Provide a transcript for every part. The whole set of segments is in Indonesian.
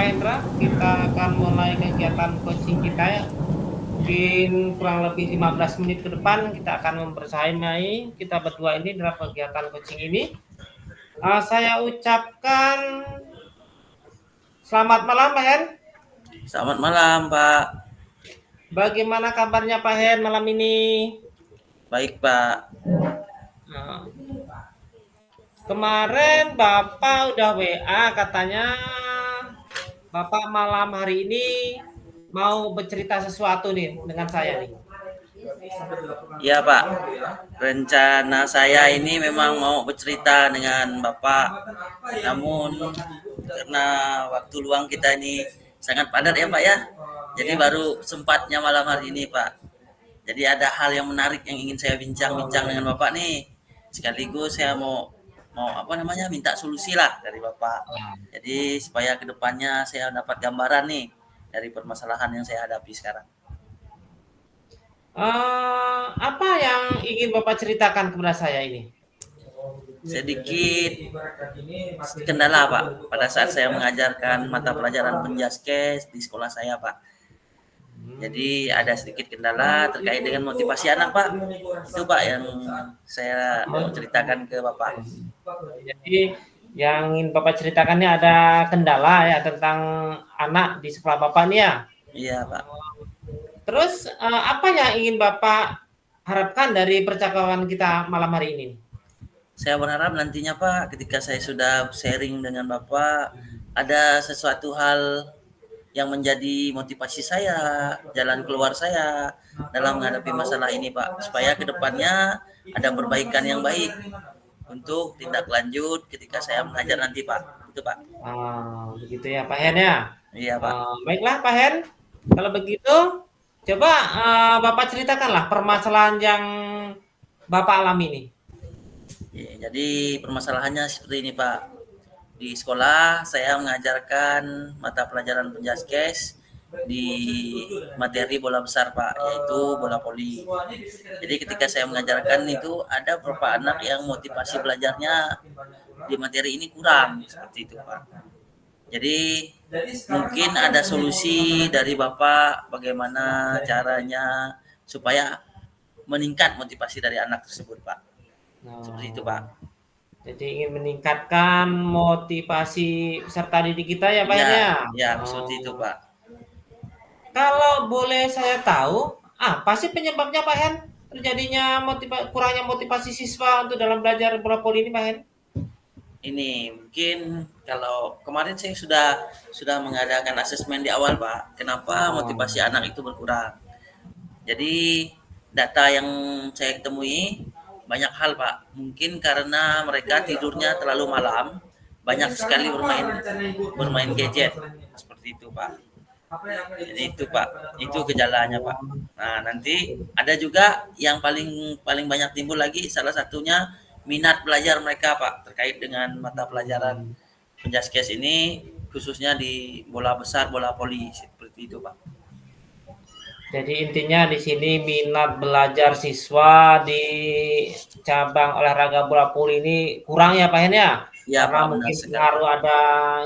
Pak Hendra, kita akan mulai kegiatan coaching kita ya. Mungkin kurang lebih 15 menit ke depan kita akan mempersahamai kita berdua ini dalam kegiatan coaching ini. Saya ucapkan selamat malam Pak Hen. Selamat malam, Pak. Bagaimana kabarnya Pak Hen malam ini? Baik, Pak. Nah, kemarin Bapak udah WA katanya Bapak malam hari ini mau bercerita sesuatu nih dengan saya nih. Iya, Pak. Rencana saya ini memang mau bercerita dengan Bapak. Namun karena waktu luang kita ini sangat padat ya, Pak ya. Jadi baru sempatnya malam hari ini, Pak. Jadi ada hal yang menarik yang ingin saya bincang-bincang dengan Bapak nih. Sekaligus saya mau minta solusi lah dari Bapak. Jadi supaya kedepannya saya dapat gambaran nih dari permasalahan yang saya hadapi sekarang. Apa yang ingin Bapak ceritakan kepada saya ini? Sedikit kendala, Pak, pada saat saya mengajarkan mata pelajaran penjaskes di sekolah saya, Pak. Jadi ada sedikit kendala terkait dengan motivasi anak, Pak. Itu, Pak, yang saya mau ceritakan ke Bapak. Jadi yang ingin Bapak ceritakan ini ada kendala ya tentang anak di sekolah Bapak nih ya? Iya, Pak. Terus apa yang ingin Bapak harapkan dari percakapan kita malam hari ini? Saya berharap nantinya, Pak, ketika saya sudah sharing dengan Bapak, ada sesuatu hal yang menjadi motivasi saya, jalan keluar saya dalam menghadapi masalah ini, Pak. Supaya kedepannya ada perbaikan yang baik untuk tindak lanjut ketika saya mengajar nanti, Pak. Itu, Pak. Begitu ya Pak Hen ya? Iya, Pak. Baiklah Pak Hen, kalau begitu coba Bapak ceritakanlah permasalahan yang Bapak alami ini. Ya, jadi permasalahannya seperti ini, Pak. Di sekolah saya mengajarkan mata pelajaran penjaskes di materi bola besar, Pak, yaitu bola voli. Jadi ketika saya mengajarkan itu ada beberapa anak yang motivasi belajarnya di materi ini kurang, seperti itu, Pak. Jadi mungkin ada solusi dari Bapak bagaimana caranya supaya meningkat motivasi dari anak tersebut, Pak. Seperti itu, Pak. Jadi ingin meningkatkan motivasi peserta didik kita ya Pak Hen Ya, ya? ya seperti itu, Pak. Kalau boleh saya tahu, apa sih penyebabnya Pak Hen? Terjadinya kurangnya motivasi siswa untuk dalam belajar bola voli ini Pak Hen? Ini mungkin kalau kemarin saya sudah mengadakan asesmen di awal, Pak. Kenapa motivasi anak itu berkurang? Jadi data yang saya temui banyak hal, Pak. Mungkin karena mereka tidurnya terlalu malam, banyak sekali bermain gadget. Seperti itu, Pak. Jadi itu, Pak. Itu gejalanya, Pak. Nah, nanti ada juga yang paling paling banyak timbul lagi salah satunya minat belajar mereka, Pak, terkait dengan mata pelajaran penjaskes ini khususnya di bola besar, bola voli seperti itu, Pak. Jadi intinya di sini minat belajar siswa di cabang olahraga bola voli ini kurang ya Pak Hen ya? Iya, Karena Pak, benar mungkin sekali. pengaruh ada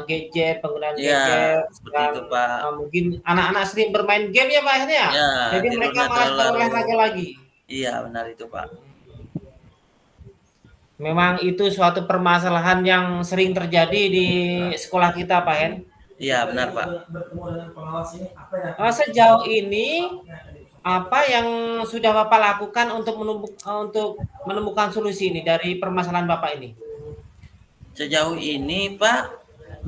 gadget, penggunaan Iya, gadget, seperti dan itu, Pak. mungkin anak-anak sering bermain game ya Pak Hen ya? Ya, Jadi mereka tidurnya malas terlalu berolahraga larut. lagi. Iya, benar itu, Pak. Memang itu suatu permasalahan yang sering terjadi di sekolah kita Pak Hen. Iya, benar, Pak. Sejauh ini apa yang sudah Bapak lakukan untuk menemukan solusi ini dari permasalahan Bapak ini? Sejauh ini, Pak,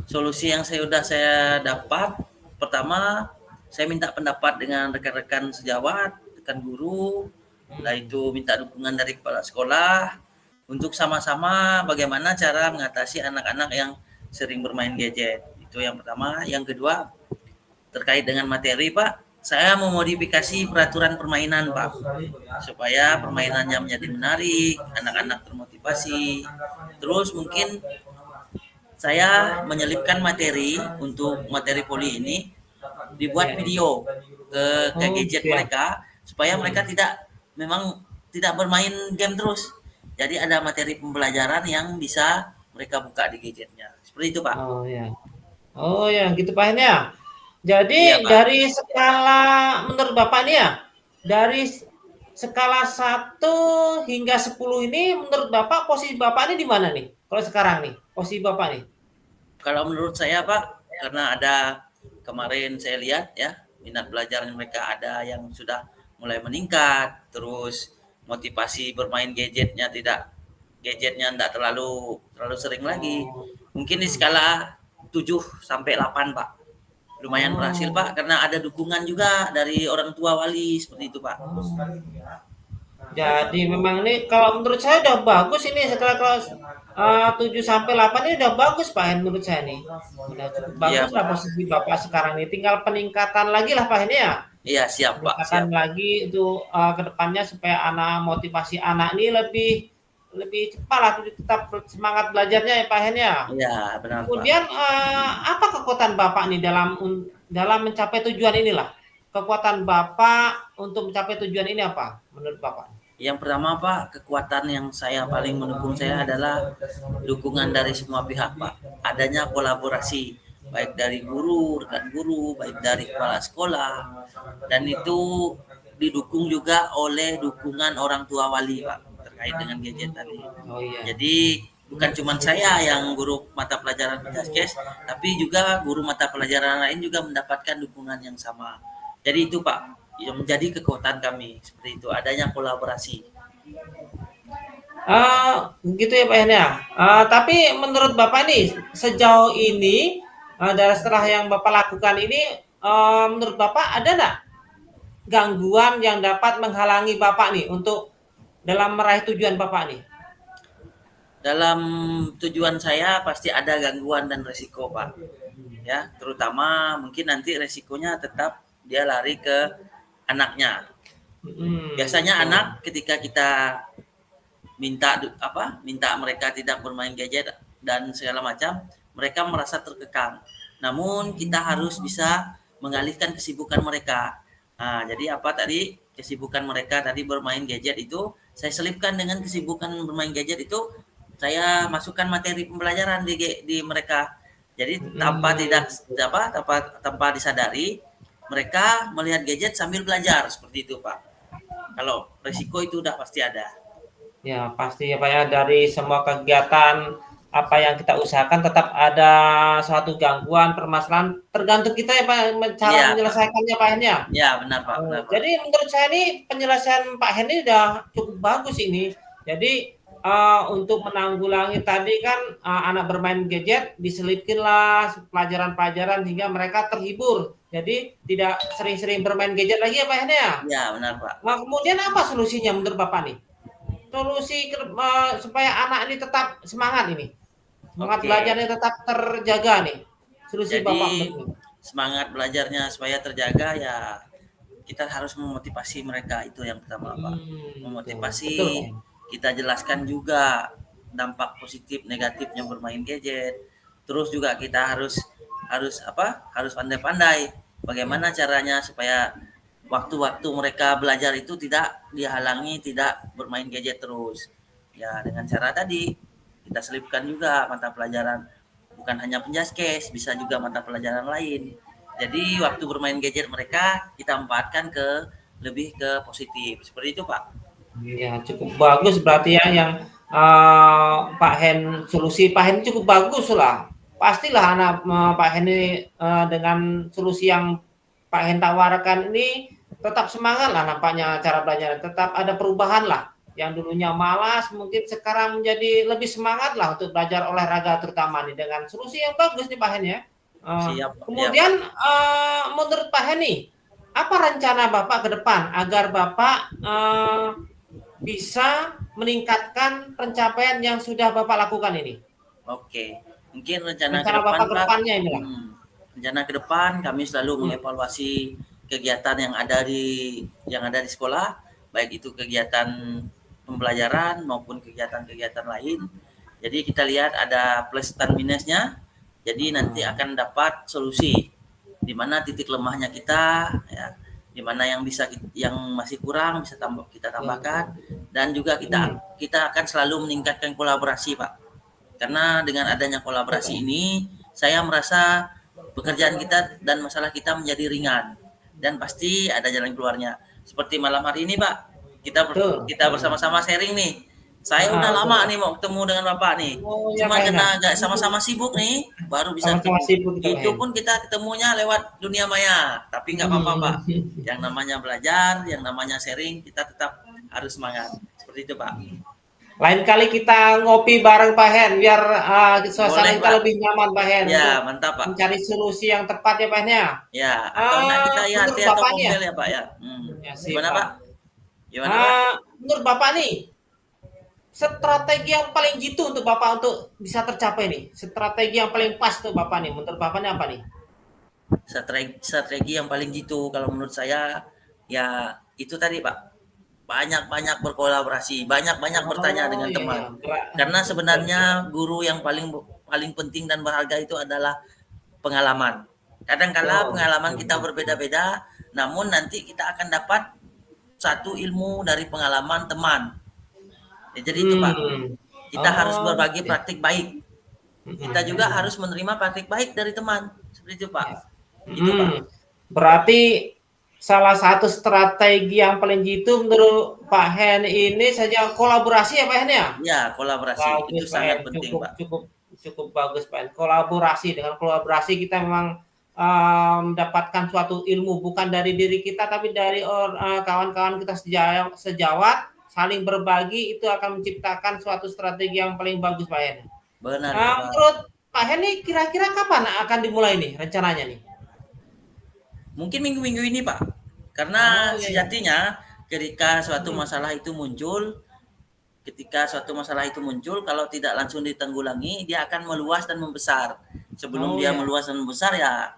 solusi yang saya dapat pertama saya minta pendapat dengan rekan-rekan sejawat, rekan guru, nah itu minta dukungan dari kepala sekolah untuk sama-sama bagaimana cara mengatasi anak-anak yang sering bermain gadget. Itu yang pertama. Yang kedua, terkait dengan materi, Pak, saya memodifikasi peraturan permainan, Pak, supaya permainannya menjadi menarik, anak-anak termotivasi. Terus mungkin saya menyelipkan materi untuk materi poli ini dibuat video ke gadget Gitu ya. mereka supaya mereka tidak bermain game terus. Jadi ada materi pembelajaran yang bisa mereka buka di gadgetnya. Seperti itu, Pak. Oh ya. Oh ya, gitu Pak Hen ya. Iya Jadi Pak. dari skala menurut Bapak nih ya, dari skala 1 hingga 10 ini menurut Bapak posisi Bapak ini di mana nih? Kalau sekarang nih, posisi Bapak nih? Kalau menurut saya Pak, karena ada kemarin saya lihat ya, minat belajar mereka ada yang sudah mulai meningkat, terus motivasi bermain gadgetnya enggak terlalu terlalu sering lagi. Oh, Mungkin di mhm. skala 7 sampai 8 Pak. Lumayan berhasil Oh, Pak, karena ada dukungan juga dari orang tua wali seperti itu Pak. oh. Jadi memang ini kalau menurut saya udah bagus ini setelah kelas 7 sampai 8 ini udah bagus Pak Hen menurut saya nih. Udah cukup Iya bagus lah Pak. posisi Bapak sekarang ini. Tinggal peningkatan lagi lah Pak Hen ya. Iya siap Pak, Peningkatan siap. lagi itu ke depannya supaya anak motivasi anak ini lebih lebih cepat lah tetap semangat belajarnya ya Pak Hen ya. Iya benar Pak. Kemudian apa kekuatan Bapak nih dalam mencapai tujuan inilah? Kekuatan Bapak untuk mencapai tujuan ini apa menurut Bapak? Yang pertama Pak, kekuatan yang saya paling mendukung saya adalah dukungan dari semua pihak Pak. Adanya kolaborasi baik dari guru, rekan guru, baik dari kepala sekolah, dan itu didukung juga oleh dukungan orang tua wali Pak terkait dengan gadget tadi. Oh iya. Jadi bukan cuma saya yang guru mata pelajaran Penjaskes, tapi juga guru mata pelajaran lain juga mendapatkan dukungan yang sama. Jadi itu Pak yang menjadi kekuatan kami seperti itu adanya kolaborasi. Gitu ya Pak Hen ya. Tapi menurut Bapak nih, sejauh ini dari setelah yang Bapak lakukan ini, menurut Bapak ada nggak gangguan yang dapat menghalangi Bapak nih untuk dalam meraih tujuan Bapak nih? Dalam tujuan saya pasti ada gangguan dan resiko Pak. Ya, terutama mungkin nanti resikonya tetap dia lari ke anaknya. Biasanya Betul. anak ketika kita minta mereka tidak bermain gadget dan segala macam, mereka merasa terkekang. Namun kita harus bisa mengalihkan kesibukan mereka. Nah, jadi apa tadi kesibukan mereka tadi bermain gadget itu saya selipkan dengan kesibukan bermain gadget itu saya masukkan materi pembelajaran di mereka. Jadi tanpa disadari mereka melihat gadget sambil belajar seperti itu Pak. Kalau resiko itu udah pasti ada. Ya pasti ya Pak ya, dari semua kegiatan apa yang kita usahakan tetap ada suatu gangguan, permasalahan, tergantung kita ya Pak, cara Iya Pak. menyelesaikannya Pak Hen ya. Ya benar Pak, benar Pak. Jadi menurut saya ini penyelesaian Pak Hen ini udah cukup bagus ini. Jadi untuk menanggulangi tadi kan anak bermain gadget diselipkanlah pelajaran-pelajaran hingga mereka terhibur. Jadi tidak sering-sering bermain gadget lagi ya Pak Hen ya. Ya benar Pak. Nah kemudian apa solusinya menurut Bapak nih? Solusi supaya anak ini tetap semangat ini, semangat Oke. belajarnya tetap terjaga nih. Solusi Bapak Jadi menurut. semangat belajarnya supaya terjaga ya kita harus memotivasi mereka itu yang pertama Pak. Tuh, betul Memotivasi, kan? kita jelaskan juga dampak positif negatifnya bermain gadget. Terus juga kita harus harus apa? Harus pandai-pandai bagaimana caranya supaya waktu-waktu mereka belajar itu tidak dihalangi, tidak bermain gadget terus. Ya dengan cara tadi kita selipkan juga mata pelajaran bukan hanya Penjaskes, bisa juga mata pelajaran lain. Jadi waktu bermain gadget mereka kita manfaatkan lebih ke positif. Seperti itu, Pak. Ya cukup bagus berarti ya yang Pak Hen solusi Pak Hen cukup bagus lah. Pastilah anak Pak Hen ini dengan solusi yang Pak Hen tawarkan ini tetap semangat lah nampaknya cara belajar. Tetap ada perubahan lah. Yang dulunya malas mungkin sekarang menjadi lebih semangat lah untuk belajar olahraga terutama nih dengan solusi yang bagus nih Pak Hen ya. Siap, Pak. Ya, Pak. Kemudian menurut Pak Hen nih, apa rencana Bapak ke depan agar Bapak bisa meningkatkan pencapaian yang sudah Bapak lakukan ini? Oke. Mungkin rencana ke Rencana depan, Bapak ke Pak. depannya inilah. Rencana ke depan kami selalu Hmm. mengevaluasi kegiatan yang ada di sekolah, baik itu kegiatan pembelajaran maupun kegiatan-kegiatan lain. Jadi kita lihat ada plus dan minusnya. Jadi nanti akan dapat solusi di mana titik lemahnya kita, ya, di mana yang masih kurang bisa kita Ya, tambahkan, betul. dan juga kita Hmm. kita akan selalu meningkatkan kolaborasi Pak. Karena dengan adanya Betul, kolaborasi Pak. ini saya merasa pekerjaan kita dan masalah kita menjadi ringan dan pasti ada jalan keluarnya. Seperti malam hari ini, Pak, Betul. kita bersama-sama sharing nih. Saya udah Betul, lama Pak. nih mau ketemu dengan Bapak nih. Oh ya Cuma Pak Hena. karena agak sama-sama sibuk nih, baru bisa Sama-sama ketemu. sibuk kita Pak Itu Hen. pun kita ketemunya lewat dunia maya, tapi nggak apa-apa, Pak. Yang namanya belajar, yang namanya sharing, kita tetap harus semangat. Seperti itu, Pak. Lain kali kita ngopi bareng Pak Hen, biar suasana Boleh, kita Pak. lebih nyaman Pak Hen Ya, untuk mantap, Pak. mencari solusi yang tepat ya Pak Hen ya. Ya, atau enggak kita IHT Menurut atau Bapak nih ya, mobil ya, Pak ya. ya sih Gimana, Pak? Pak. Gimana, Pak? Menurut Bapak nih, strategi yang paling jitu untuk Bapak untuk bisa tercapai nih, strategi yang paling pas untuk Bapak nih, menurut Bapak nih apa nih? Strategi yang paling jitu kalau menurut saya ya itu tadi, Pak. Banyak-banyak berkolaborasi, banyak-banyak bertanya Oh dengan iya teman. ya, Karena betul sebenarnya betul. guru yang paling paling penting dan berharga itu adalah pengalaman. Kadang-kala Betul. pengalaman kita berbeda-beda, namun nanti kita akan dapat satu ilmu dari pengalaman teman. Ya, jadi itu, Pak. Hmm. Kita harus Oh, berbagi ya. praktik baik. Kita juga harus menerima praktik baik dari teman. Seperti itu, Pak. Ya. Itu, Pak. Berarti salah satu strategi yang paling jitu menurut Pak Hen ini saja kolaborasi ya Pak Hen ya? Ya, kolaborasi itu Bagus Pak sangat Hen, penting, cukup Pak. cukup cukup bagus Pak Hen. Kolaborasi, dengan kolaborasi kita memang mendapatkan suatu ilmu bukan dari diri kita tapi dari kawan-kawan kita sejawat, saling berbagi itu akan menciptakan suatu strategi yang paling bagus Pak Hen. Benar itu, Pak. Menurut Pak Hen nih kira-kira kapan akan dimulai nih rencananya nih? Mungkin minggu-minggu ini, Pak. Oh Karena iya ya. sejatinya ketika suatu masalah itu muncul, kalau tidak langsung ditanggulangi, dia akan meluas dan membesar. Sebelum Oh dia ya. meluas dan membesar ya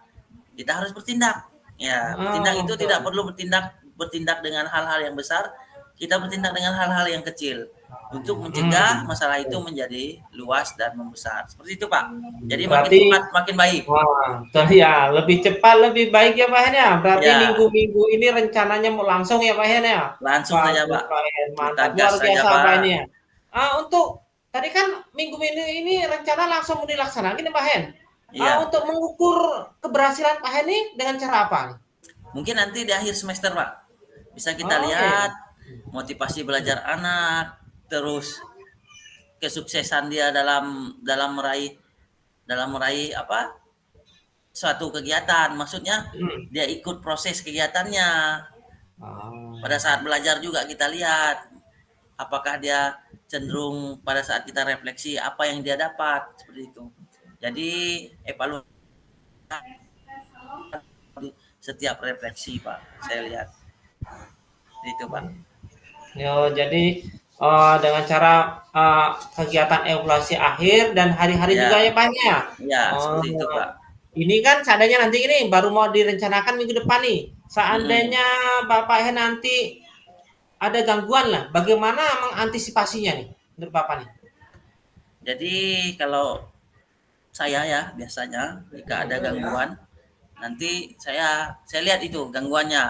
kita harus bertindak. Ya, bertindak Oh, itu tidak betul. perlu bertindak dengan hal-hal yang besar, kita bertindak dengan hal-hal yang kecil untuk mencegah masalah itu menjadi luas dan membesar. Seperti itu, Pak. Jadi makin Berarti cepat makin baik. wah, ya lebih cepat lebih baik ya Pak Hen ya. Berarti Ya, minggu-minggu ini rencananya mau langsung ya Pak Hen ya. langsung saja, Bagus Pak. Pak Hen, Kita mantap gas luar saja, biasa Pak Pak. ini ya. Untuk tadi kan minggu-minggu ini rencana langsung dilaksanakan nih Pak Hen. Iya. Untuk mengukur keberhasilan Pak Hen ini dengan cara apa nih? Mungkin nanti di akhir semester, Pak. Bisa kita Oh iya ya. lihat motivasi belajar anak, terus kesuksesan dia dalam meraih apa? Suatu kegiatan. Maksudnya dia ikut proses kegiatannya. Oh. Pada saat belajar juga kita lihat apakah dia cenderung pada saat kita refleksi apa yang dia dapat seperti itu. Jadi evaluasi setiap refleksi, Pak. Saya lihat itu, Pak. Yo, jadi dengan cara kegiatan evaluasi akhir dan hari-hari juga Ya, ya Pak ya. ya Oh, seperti itu, Pak. ini kan seandainya nanti ini baru mau direncanakan minggu depan nih. Mm-mm. Seandainya Bapak nanti ada gangguan lah, bagaimana mengantisipasinya nih menurut Bapak nih? Jadi kalau saya ya biasanya jika ada gangguan nanti saya lihat itu gangguannya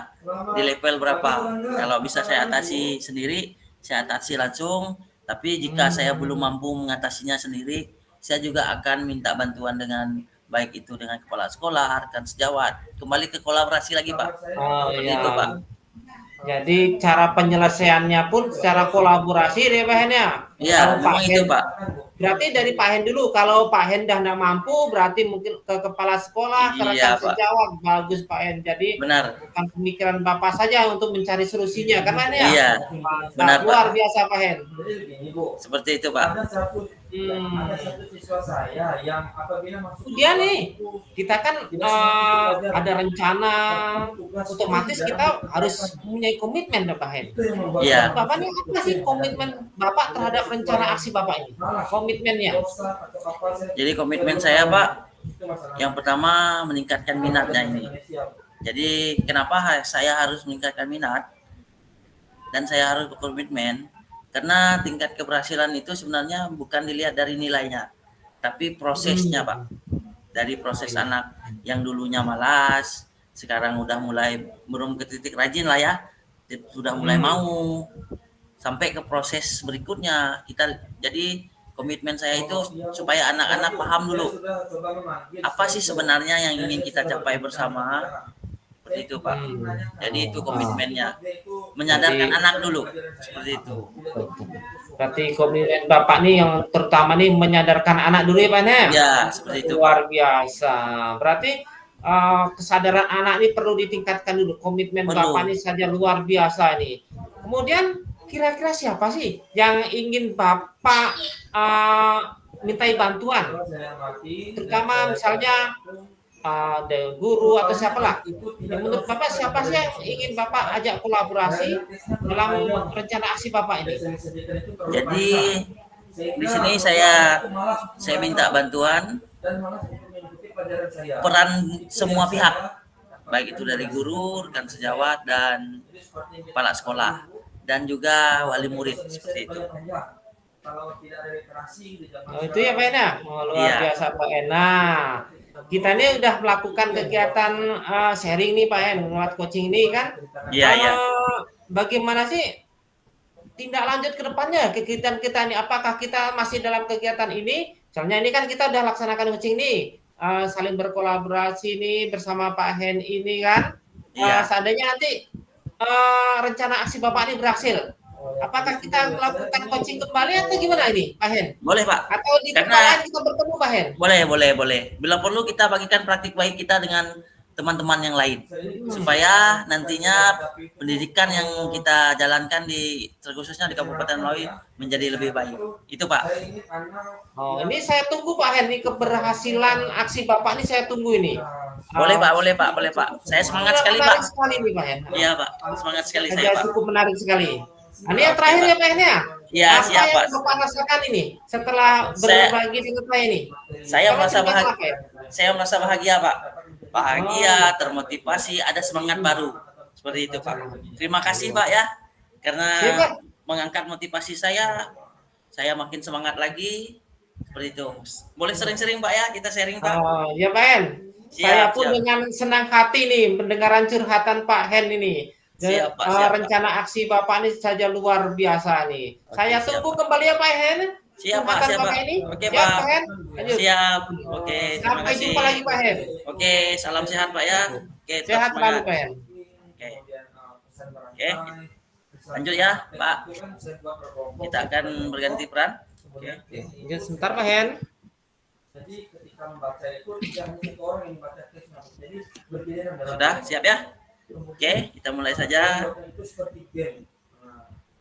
di level berapa. Kalau bisa saya atasi sendiri, saya atasi langsung. Tapi jika saya belum mampu mengatasinya sendiri, saya juga akan minta bantuan dengan baik itu dengan kepala sekolah, rekan sejawat. Kembali ke kolaborasi lagi, Pak. Oh Seperti itu, ya. Pak. Jadi cara penyelesaiannya pun secara kolaborasi deh Pak Hen ya. Iya, Kalau Pak memang itu, Hen Pak. berarti dari Pak Hen dulu. Kalau Pak Hen dah nggak mampu, berarti mungkin ke kepala sekolah, ke rekan Iya, Pak. sejawat. Bagus Pak Hen. Jadi Benar. bukan pemikiran Bapak saja untuk mencari solusinya, kan Pak Hen ya? Iya, benar, Pak. Luar biasa Pak Hen. Seperti itu, Pak. Ada satu siswa saya yang apabila masuk Dia nih, kita kan ada rencana, otomatis kita harus punya komitmen Pak Hen. Iya. Bapak nih apa sih komitmen Bapak terhadap rencana aksi Bapak ini? Komitmennya. Jadi komitmen saya, Pak, yang pertama meningkatkan minatnya ini. Jadi kenapa saya harus meningkatkan minat dan saya harus berkomitmen? Karena tingkat keberhasilan itu sebenarnya bukan dilihat dari nilainya, tapi prosesnya, Pak. Dari proses anak yang dulunya malas, sekarang udah mulai belum ke titik rajin lah ya, sudah mulai mau, sampai ke proses berikutnya. Jadi komitmen saya itu supaya anak-anak paham dulu apa sih sebenarnya yang ingin kita capai bersama. Seperti itu Pak. Jadi itu komitmennya, menyadarkan anak dulu, seperti itu. Berarti komitmen Bapak nih yang terutama nih menyadarkan anak dulu ya Pak ya? Ya, seperti itu Pak. Luar biasa. Berarti kesadaran anak ini perlu ditingkatkan dulu. Komitmen Perlu. Bapak ini saja luar biasa nih. Kemudian kira-kira siapa sih yang ingin Bapak mintai bantuan? Terutama misalnya dari guru atau siapalah. Yang menurut Bapak siapa sih yang ingin Bapak ajak kolaborasi dalam rencana aksi Bapak ini? Jadi di sini saya minta bantuan peran semua pihak, baik itu dari guru, rekan sejawat, dan kepala sekolah, dan juga wali murid, seperti itu. Itu ya Pak Ena, luar Iya. biasa Pak Ena. Kita ini udah melakukan kegiatan sharing nih Pak En, lewat coaching ini kan. Iya, iya. Bagaimana sih tindak lanjut ke depannya kegiatan kita ini? Apakah kita masih dalam kegiatan ini? Misalnya ini kan kita udah laksanakan coaching nih, saling berkolaborasi nih bersama Pak Hen ini kan. Iya. Seandainya nanti rencana aksi Bapak ini berhasil, apakah kita melakukan coaching kembali atau gimana ini Pak Hen? Boleh Pak. Atau di tempat lain kita bertemu Pak Hen? Boleh. Bila perlu kita bagikan praktik baik kita dengan teman-teman yang lain, supaya nantinya pendidikan yang kita jalankan di khususnya di Kabupaten Melawi menjadi lebih baik. Itu Pak. Oh, ini saya tunggu Pak Hen, ini keberhasilan aksi Bapak ini saya tunggu ini. Boleh Pak. Saya semangat sekali Pak. Menarik sekali nih Pak Hen. Iya Pak, semangat sekali Saya saya Pak. cukup menarik sekali. Ini yang terakhir ya Pak Hen ya. Iya, Apa siap yang Pak. Bapak rasakan ini setelah berbagi dengan saya ini? Saya merasa Kalau bahagia. apa ya? Saya merasa bahagia Pak. Bahagia, termotivasi, ada semangat baru. Seperti itu Pak. Terima kasih Pak ya, karena Siap, mengangkat motivasi saya makin semangat lagi. Seperti itu. Boleh sering-sering Pak ya, kita sharing Pak. Oh, ya Pak Hen. Saya pun dengan senang hati nih mendengaran curhatan Pak Hen ini. Siap, Pak. Rencana aksi Bapak ini saja luar biasa nih. Saya tunggu kembali ya Pak Hen. Siap Pak. Ini. Oke Siap, Pak. Hen. Lanjut. Siap. Oke, terima Sampai kasih. jumpa lagi Pak Hen. Oke, salam sehat Pak ya. Oke, tetap Sehat selalu semangat. Pak Hen. Oke. Lanjut ya Pak. Kita akan berganti peran. Oke. Lanjut sebentar Pak Hen. Jadi ketika membaca itu tidak hanya orang yang membaca teksnya. Jadi berbeda dalam Sudah siap ya? Oke, kita mulai saja. itu seperti game.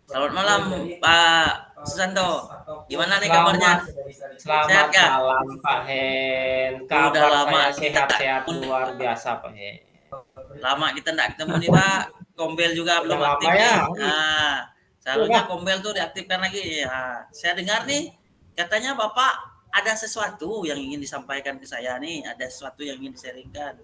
Selamat malam Pak Susanto. Gimana nih kabarnya? Selamat Sehat, Kak? malam Pak Hen. Udah Kabar lama saya kita sehat-sehat tak- luar biasa Pak Hen. Lama kita enggak ketemu nih Pak. Kombel juga belum Udah aktif lama ya? nih. Nah, seharusnya Kombel tuh diaktifkan lagi. Ya, saya dengar nih katanya Bapak ada sesuatu yang ingin disampaikan ke saya nih, ada sesuatu yang ingin disaringkan.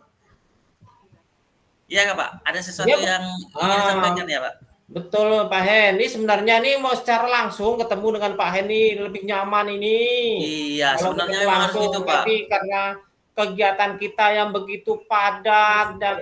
Iya Kak Pak, ada sesuatu Iya, Pak. yang ingin disampaikan ya Pak? Betul Pak Hen. Ini sebenarnya nih mau secara langsung ketemu dengan Pak Hen ini lebih nyaman ini. Iya, Kalau sebenarnya ketemu memang harus langsung, gitu Pak. tapi karena kegiatan kita yang begitu padat dan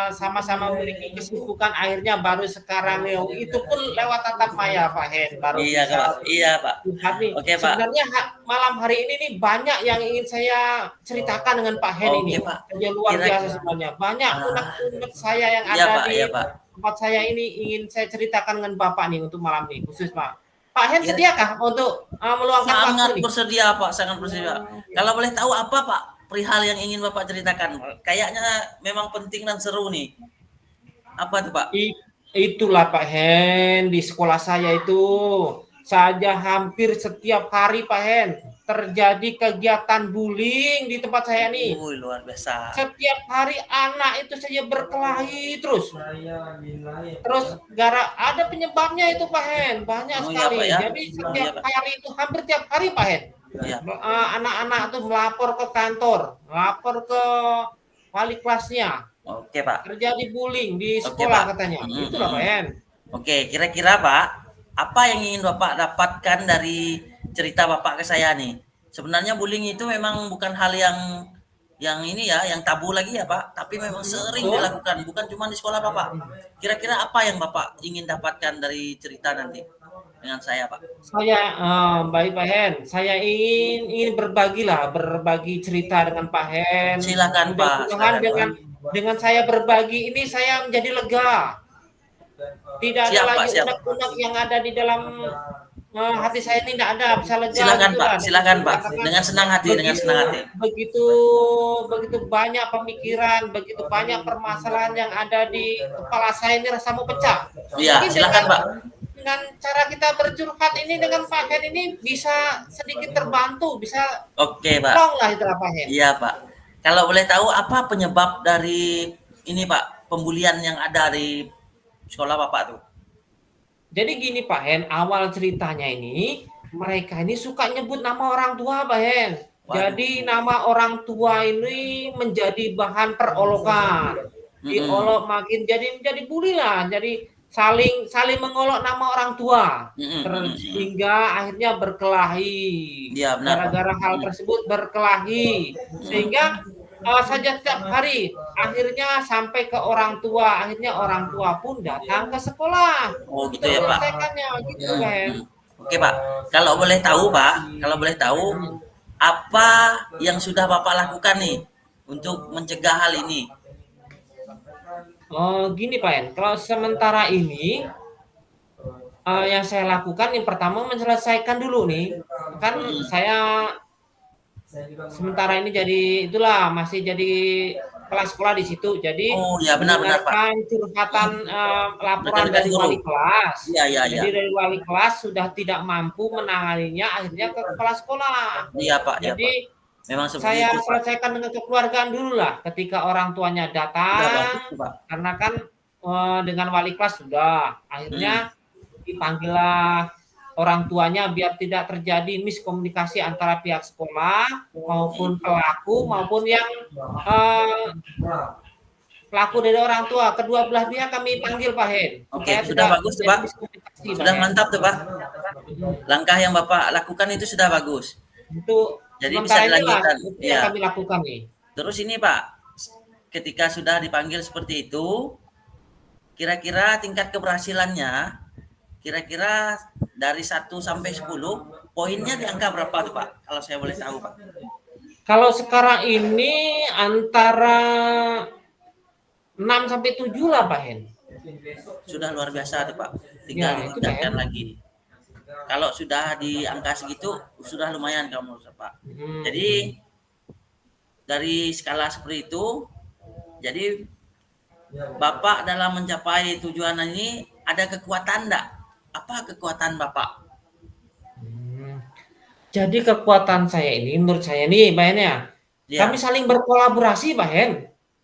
sama-sama memiliki kesibukan, akhirnya baru sekarang nih. Itu pun lewat tatap maya Pak Hen. Baru Iya bisa Kak, iya Pak. lihat nih. Oke, Pak. Sebenarnya malam hari ini nih banyak yang ingin saya ceritakan dengan Pak Hen Oke, ini. Pak. Yang luar Kira-kira. biasa sebenarnya. Banyak unek-unek saya yang Iya ada Pak, di iya Pak. tempat saya ini ingin saya ceritakan dengan Bapak nih untuk malam ini khusus Pak. Pak Hen Iya. sediakah untuk meluangkan waktu Sangat nih? bersedia Pak, sangat bersedia. Kalau boleh tahu apa Pak perihal yang ingin Bapak ceritakan? Kayaknya memang penting dan seru nih. Apa tuh Pak? Itulah Pak Hen, di sekolah saya itu saja hampir setiap hari Pak Hen terjadi kegiatan bullying di tempat saya nih. Luar biasa. Setiap hari anak itu saja berkelahi terus. Saya nilai Terus ada penyebabnya itu Pak Hen, banyak Oh, iya, sekali. Pak, ya. Jadi Oh, setiap iya, Pak. hari itu hampir tiap hari Pak Hen. Iya. Anak-anak tuh melapor ke kantor, lapor ke wali kelasnya. Oke Pak. Terjadi bullying di Oke, sekolah Pak. katanya. Mm-mm. Itulah Pak Hen. Oke, kira-kira Pak, apa yang ingin Bapak dapatkan dari cerita Bapak ke saya nih? Sebenarnya bullying itu memang bukan hal yang yang ini ya, yang tabu lagi ya Pak, tapi memang sering Betul. dilakukan, bukan cuma di sekolah Bapak. Kira-kira apa yang Bapak ingin dapatkan dari cerita nanti dengan saya Pak? Saya baik Pak Hen, saya ingin berbagi cerita dengan Pak Hen. Silakan Pak, Mudah-mudahan silakan Pak. dengan saya berbagi ini saya menjadi lega. Tidak ada Siap Pak, lagi siap. unek-unek yang ada di dalam hati saya ini, tidak ada, bisa lega Silakan gitu Pak, lah. silakan Pak. Katakan Dengan senang hati, dengan senang hati. begitu banyak pemikiran, begitu banyak permasalahan yang ada di kepala saya ini rasa mau pecah. Iya, Mungkin silakan Pak. dengan cara kita bercurhat ini dengan Pak Hen ini bisa sedikit terbantu, bisa Oke Pak. plong lah itu Pak Hen. Iya Pak. Kalau boleh tahu apa penyebab dari ini Pak, pembulian yang ada di sekolah Bapak tuh? Jadi gini Pak Hen, awal ceritanya ini mereka ini suka nyebut nama orang tua Pak Hen. Waduh. Jadi nama orang tua ini menjadi bahan perolokan. Diolok makin menjadi bully lah. Jadi saling mengolok nama orang tua. Sehingga akhirnya berkelahi. Iya, benar, Pak. Gara-gara hal tersebut berkelahi. Sehingga saja setiap hari akhirnya sampai ke orang tua, akhirnya orang tua pun datang ke sekolah. Oh gitu ya Pak. Gitu, Hen. Oke Pak, kalau boleh tahu Pak, kalau boleh tahu apa yang sudah Bapak lakukan nih untuk mencegah hal ini? Oh gini Pak Hen, kalau sementara ini yang saya lakukan yang pertama menyelesaikan dulu nih, kan saya sementara ini jadi itulah masih jadi kepala sekolah di situ. Jadi Oh ya benar-benar Pak. mendengarkan curhatan laporan Rekan-rekan dari guru. wali kelas. Iya iya iya. Jadi dari wali kelas sudah tidak mampu menanganinya, akhirnya ke kepala sekolah. Iya Pak, iya Jadi Pak. Memang seperti saya itu Pak. selesaikan dengan kekeluargaan dulu lah. Ketika orang tuanya Sudah datang, bagus Pak. karena kan dengan wali kelas sudah, akhirnya dipanggillah orang tuanya biar tidak terjadi miskomunikasi antara pihak sekolah maupun pelaku maupun yang pelaku dari orang tua. Kedua belah pihak kami panggil Pak Hen. Oke, sudah bagus tuh Pak. Sudah mantap tuh Pak. Langkah yang Bapak lakukan itu sudah bagus. Itu Jadi bisa dilanjutkan. Itu Ya. yang kami lakukan nih. Terus ini Pak, ketika sudah dipanggil seperti itu, kira-kira tingkat keberhasilannya, kira-kira dari 1 sampai 10, poinnya di angka berapa tuh Pak? Kalau saya boleh tahu Pak. Kalau sekarang ini antara 6 sampai 7 lah Pak Hen. Sudah luar biasa tuh Pak. Tinggal ditingkatkan lagi. Kalau sudah di angka segitu, sudah lumayan kamu Pak. Jadi dari skala seperti itu, jadi Bapak dalam mencapai tujuan ini ada kekuatan enggak? Apa kekuatan Bapak? Jadi kekuatan saya ini, menurut saya nih Pak Hen ya, kami saling berkolaborasi Pak Hen.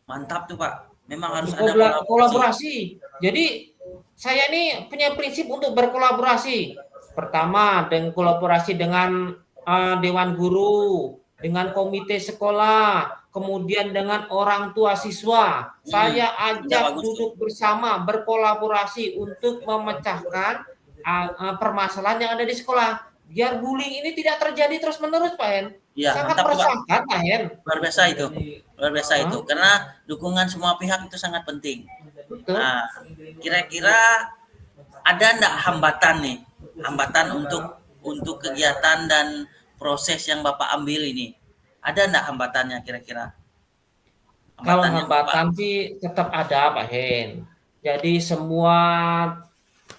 Mantap tuh Pak. Memang harus ada kolaborasi. Jadi saya ini punya prinsip untuk berkolaborasi. Pertama, dengan kolaborasi dengan dewan guru, dengan komite sekolah, kemudian dengan orang tua siswa. Saya ajak duduk bersama, berkolaborasi untuk memecahkan permasalahan yang ada di sekolah. Biar bullying ini tidak terjadi terus-menerus, Pak Hen. Ya, sangat mantap, meresahkan, Pak Hen. Luar biasa itu. Luar biasa itu. Karena dukungan semua pihak itu sangat penting. Betul. Nah, kira-kira ada enggak hambatan nih? Hambatan untuk kegiatan dan proses yang Bapak ambil ini. Ada enggak hambatannya kira-kira? Kalau hambatan sih tetap ada Pak Hen. Jadi semua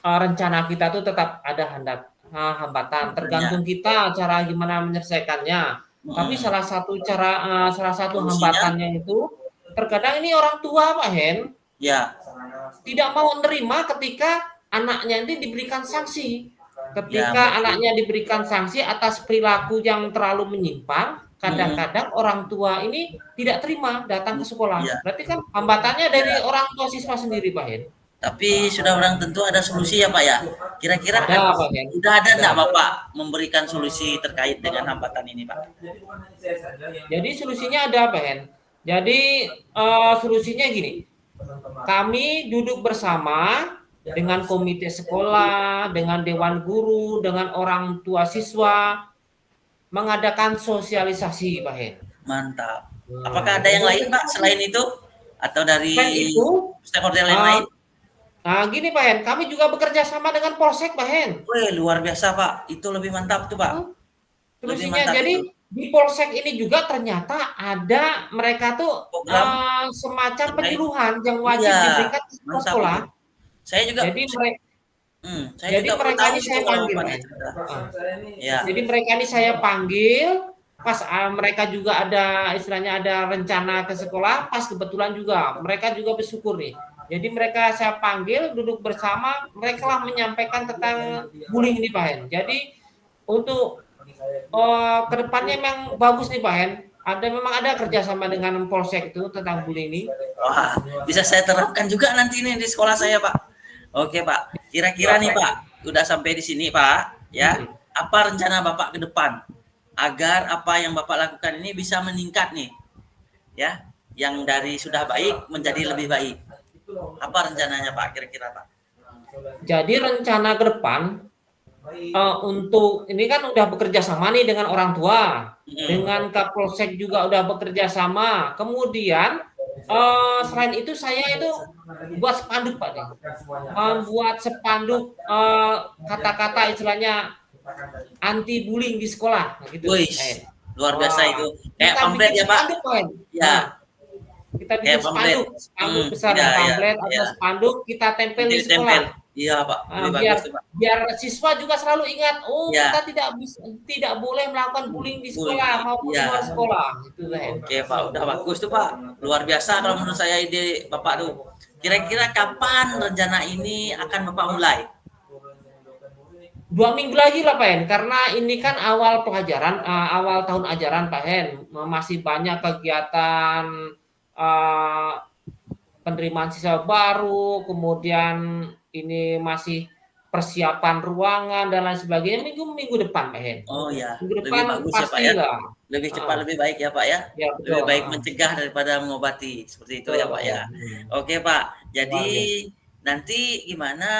rencana kita tuh tetap ada hambatan. Tergantung kita cara gimana menyelesaikannya. Tapi salah satu hambatannya itu terkadang ini orang tua Pak Hen. Ya. Tidak mau menerima ketika anaknya ini diberikan sanksi. Ketika anaknya diberikan sanksi atas perilaku yang terlalu menyimpang, kadang-kadang orang tua ini tidak terima datang ke sekolah. Berarti kan hambatannya dari orang tua siswa sendiri, Pak Hen. Tapi sudah barang tentu ada solusi ya Pak ya. Kira-kira sudah ada enggak Bapak memberikan solusi terkait dengan hambatan ini Pak? Jadi solusinya ada Pak Hen. Jadi solusinya gini. Kami duduk bersama dengan komite sekolah, dengan dewan guru, dengan orang tua siswa, mengadakan sosialisasi, Pak Hen. Mantap. Apakah ada yang lain Pak selain itu? Atau dari Selain itu, stakeholder yang uh, lain? gini Pak Hen, kami juga bekerja sama dengan Polsek Pak Hen. Wih, luar biasa Pak. Itu lebih mantap tuh Pak. Lebih Solusinya. mantap itu. Jadi di Polsek ini juga ternyata ada mereka tuh Program semacam terkait. penyuluhan yang wajib Iya, diberikan di mantap sekolah. itu. Saya juga Jadi mereka saya Jadi juga baru mereka tahu ini itu saya kalau panggil, Bapak Pak. cerita. Saya ini Ya. Jadi mereka ini saya panggil pas mereka juga ada istilahnya ada rencana ke sekolah, pas kebetulan juga mereka juga bersyukur nih. Jadi mereka saya panggil duduk bersama, mereka lah menyampaikan tentang bullying ini Pak Hen. Jadi untuk kedepannya memang bagus nih Pak Hen. Memang ada kerjasama dengan Polsek itu tentang bullying ini. Wah, bisa saya terapkan juga nanti ini di sekolah saya, Pak. Oke, Pak. Kira-kira nih, Pak, udah sampai di sini, Pak, ya. Apa rencana Bapak ke depan agar apa yang Bapak lakukan ini bisa meningkat nih? Ya, yang dari sudah baik menjadi lebih baik. Apa rencananya, Pak? Kira-kira, Pak? Jadi rencana ke depan untuk ini kan udah bekerja sama nih dengan orang tua, dengan Kapolsek juga udah bekerja sama. Kemudian selain itu saya itu buat spanduk Pak nih, membuat spanduk kata-kata istilahnya anti bullying di sekolah, gitu. Wih, luar biasa itu. Kayak Kita pamflet bikin ya, Pak? spanduk, Pak. Ya. Kita bikin Kayak pamflet. spanduk besar Iya, pamflet iya, atau iya. spanduk kita tempel di Ditempel. sekolah. Iya, Pak. Lebih biar bagus tuh, Pak. biar siswa juga selalu ingat, Ya. kita tidak boleh melakukan bullying di sekolah maupun di Iya. luar sekolah, gitu Pak. Oke, Pak. Udah bagus tuh, Pak. Luar biasa kalau menurut saya ide Bapak tuh. Kira-kira kapan rencana ini akan Bapak mulai? 2 minggu lagi lah Pak Hen, karena ini kan awal pelajaran, awal tahun ajaran Pak Hen, masih banyak kegiatan penerimaan siswa baru, kemudian ini masih persiapan ruangan dan lain sebagainya minggu depan Pak Hen. Oh ya, Minggu lebih depan bagus ya Pak pasti ya. lah. Lebih cepat lebih baik ya Pak ya. Ya, Lebih betul. baik mencegah daripada mengobati. Seperti itu ya Pak ya. Oke Pak. Jadi nanti gimana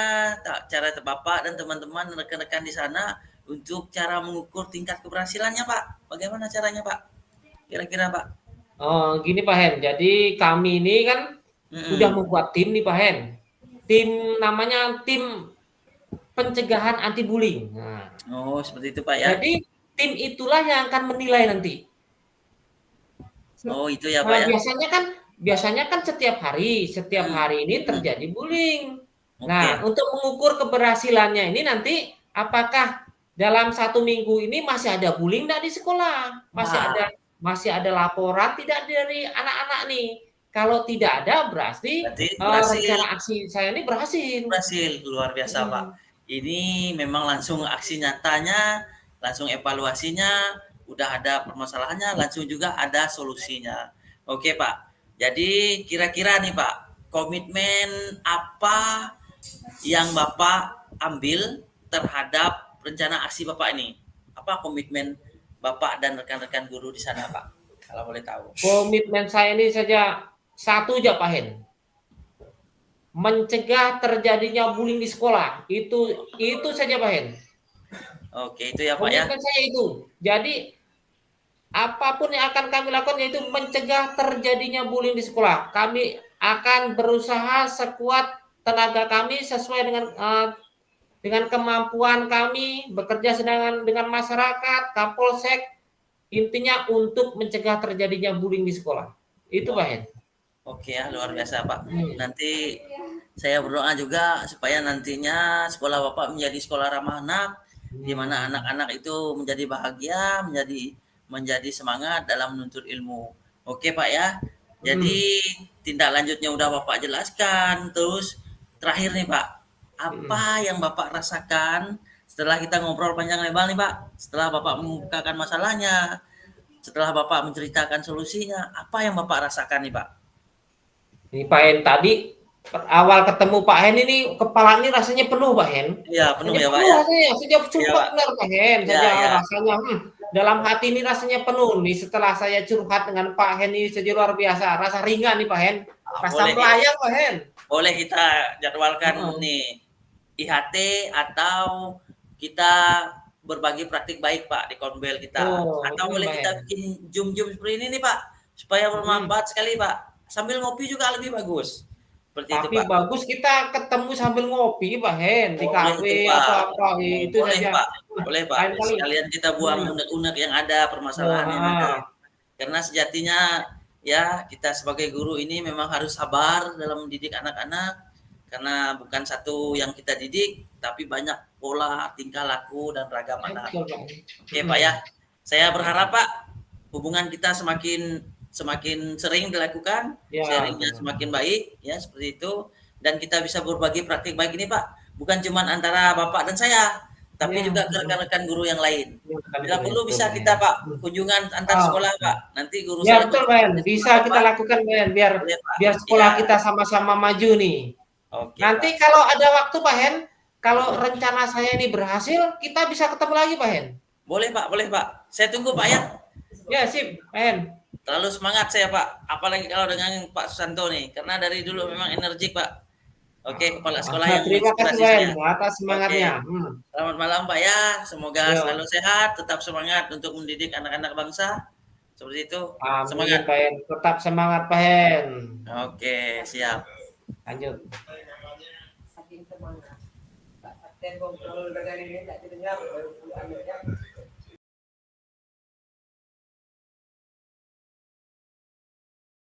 cara Bapak dan teman-teman rekan-rekan di sana untuk cara mengukur tingkat keberhasilannya Pak? Bagaimana caranya Pak? Kira-kira Pak? Gini Pak Hen. Jadi kami ini kan udah membuat tim nih Pak Hen. Tim namanya tim pencegahan anti bullying. Nah, oh, seperti itu Pak ya. Jadi tim itulah yang akan menilai nanti. Oh, itu ya Pak ya. Biasanya kan setiap hari ini terjadi bullying. Nah, Oke. untuk mengukur keberhasilannya ini nanti apakah dalam 1 minggu ini masih ada bullying enggak di sekolah? Masih ada laporan tidak dari anak-anak nih? Kalau tidak ada berarti rencana aksi saya ini berhasil. Berhasil, luar biasa Pak. Ini memang langsung aksi nyatanya, langsung evaluasinya, udah ada permasalahannya, langsung juga ada solusinya. Oke Pak, jadi kira-kira nih Pak, komitmen apa yang Bapak ambil terhadap rencana aksi Bapak ini? Apa komitmen Bapak dan rekan-rekan guru di sana Pak? Kalau boleh tahu. Komitmen saya ini saja satu aja Pak Hen. Mencegah terjadinya bullying di sekolah. Itu saja Pak Hen. Oke, itu ya Pak ya. Komitmen saya itu. Jadi apapun yang akan kami lakukan yaitu mencegah terjadinya bullying di sekolah. Kami akan berusaha sekuat tenaga kami sesuai dengan kemampuan kami bekerja dengan masyarakat, Kapolsek, intinya untuk mencegah terjadinya bullying di sekolah. Itu Pak Hen. Oke ya, luar biasa Pak. Nanti saya berdoa juga supaya nantinya sekolah Bapak menjadi sekolah ramah anak, di mana anak-anak itu menjadi bahagia, menjadi semangat dalam menuntut ilmu. Oke Pak ya. Jadi tindak lanjutnya udah Bapak jelaskan. Terus terakhir nih Pak, apa yang Bapak rasakan setelah kita ngobrol panjang lebar nih Pak? Setelah Bapak mengungkapkan masalahnya, setelah Bapak menceritakan solusinya, apa yang Bapak rasakan nih Pak? Ini Pak Hen tadi awal ketemu Pak Hen ini kepala ini rasanya penuh Pak Hen. Iya penuh ya Pak ya. Sejak sumpah benar Pak Hen. Rasanya dalam hati ini rasanya penuh nih setelah saya curhat dengan Pak Hen ini saja luar biasa. Rasa ringan nih Pak Hen. Rasa melayang Pak Hen. Boleh kita jadwalkan nih IHT atau kita berbagi praktik baik Pak di Konbel kita. Atau boleh kita bikin Zoom seperti ini nih Pak. supaya bermanfaat sekali Pak. Sambil ngopi juga lebih bagus. Seperti itu Tapi Pak. bagus kita ketemu sambil ngopi Pak Hen di Boleh kafe tuh Pak. atau apa itu Boleh saja. Pak. Boleh Pak. Lain kali. Sekalian kita buang unek-unek yang ada, permasalahan yang ada. Karena sejatinya ya kita sebagai guru ini memang harus sabar dalam mendidik anak-anak. Karena bukan satu yang kita didik, tapi banyak pola tingkah laku dan ragam anak. Betul, Pak. Oke Pak ya. Saya berharap Pak hubungan kita semakin sering dilakukan, Ya, sharingnya semakin baik ya seperti itu, dan kita bisa berbagi praktik baik ini Pak, bukan cuma antara Bapak dan saya, tapi Ya, juga ke rekan-rekan guru yang lain. Ya, Bila perlu betul, bisa Pak. kita Pak kunjungan antar sekolah Pak, nanti guru Ya saya betul Ben, bisa kita lakukan Ben, biar Boleh, Pak. sekolah Ya. kita sama-sama maju nih. Oke, Nanti Pak. kalau ada waktu Pak Hen, kalau rencana saya ini berhasil, kita bisa ketemu lagi Pak Hen. Boleh Pak, boleh Pak. Saya tunggu Pak ya. Ya sip, Pak Hen. Terlalu semangat saya Pak, apalagi kalau dengan Pak Susanto nih, karena dari dulu memang energik Pak. Oke, kepala sekolah yang Terima kasih menginspirasi Pak Hen saya. atas semangatnya. Selamat malam Pak ya, semoga Yo. selalu sehat, tetap semangat untuk mendidik anak-anak bangsa. Seperti itu. Amin Semangat. Pak Hen, tetap semangat Pak Hen. Oke, siap. Lanjut. Saking semangat. Tak kontrol dengan ini tak didengar baru